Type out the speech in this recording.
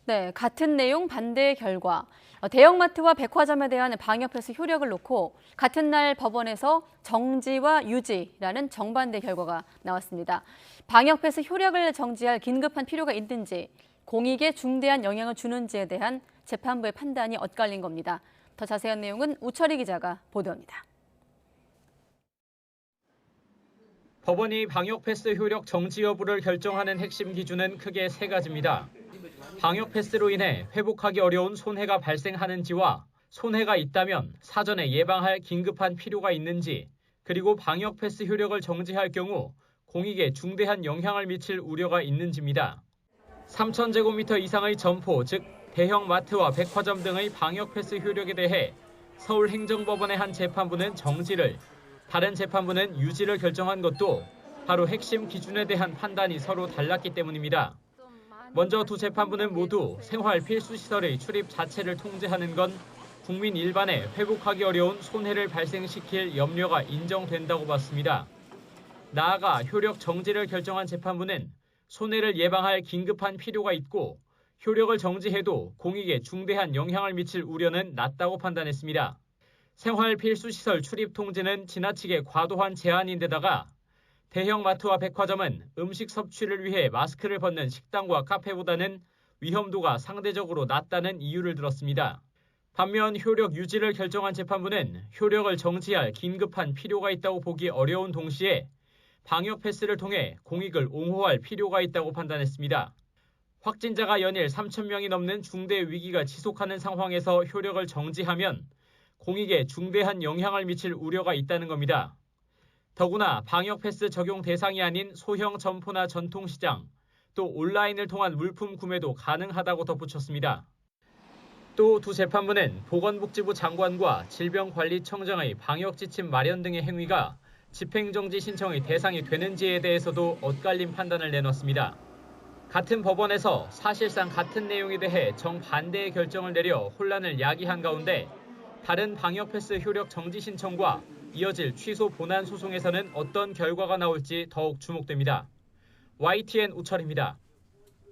네, 같은 내용 반대의 결과. 대형마트와 백화점에 대한 방역 패스 효력을 놓고 같은 날 법원에서 정지와 유지라는 정반대 결과가 나왔습니다. 방역 패스 효력을 정지할 긴급한 필요가 있는지, 공익에 중대한 영향을 주는지에 대한 재판부의 판단이 엇갈린 겁니다. 더 자세한 내용은 우철희 기자가 보도합니다. 법원이 방역 패스 효력 정지 여부를 결정하는 핵심 기준은 크게 세 가지입니다. 방역 패스로 인해 회복하기 어려운 손해가 발생하는지와 손해가 있다면 사전에 예방할 긴급한 필요가 있는지, 그리고 방역 패스 효력을 정지할 경우 공익에 중대한 영향을 미칠 우려가 있는지입니다. 3,000제곱미터 이상의 점포, 즉 대형 마트와 백화점 등의 방역 패스 효력에 대해 서울행정법원의 한 재판부는 정지를, 다른 재판부는 유지를 결정한 것도 바로 핵심 기준에 대한 판단이 서로 달랐기 때문입니다. 먼저 두 재판부는 모두 생활 필수시설의 출입 자체를 통제하는 건 국민 일반에 회복하기 어려운 손해를 발생시킬 염려가 인정된다고 봤습니다. 나아가 효력 정지를 결정한 재판부는 손해를 예방할 긴급한 필요가 있고 효력을 정지해도 공익에 중대한 영향을 미칠 우려는 낮다고 판단했습니다. 생활 필수시설 출입 통제는 지나치게 과도한 제한인데다가 대형마트와 백화점은 음식 섭취를 위해 마스크를 벗는 식당과 카페보다는 위험도가 상대적으로 낮다는 이유를 들었습니다. 반면 효력 유지를 결정한 재판부는 효력을 정지할 긴급한 필요가 있다고 보기 어려운 동시에 방역 패스를 통해 공익을 옹호할 필요가 있다고 판단했습니다. 확진자가 연일 3,000명이 넘는 중대 위기가 지속하는 상황에서 효력을 정지하면 공익에 중대한 영향을 미칠 우려가 있다는 겁니다. 더구나 방역 패스 적용 대상이 아닌 소형 점포나 전통시장, 또 온라인을 통한 물품 구매도 가능하다고 덧붙였습니다. 또 두 재판부는 보건복지부 장관과 질병관리청장의 방역지침 마련 등의 행위가 집행정지 신청의 대상이 되는지에 대해서도 엇갈린 판단을 내놨습니다. 같은 법원에서 사실상 같은 내용에 대해 정반대의 결정을 내려 혼란을 야기한 가운데 다른 방역 패스 효력 정지 신청과 이어질 취소 본안 소송에서는 어떤 결과가 나올지 더욱 주목됩니다. YTN 우철입니다.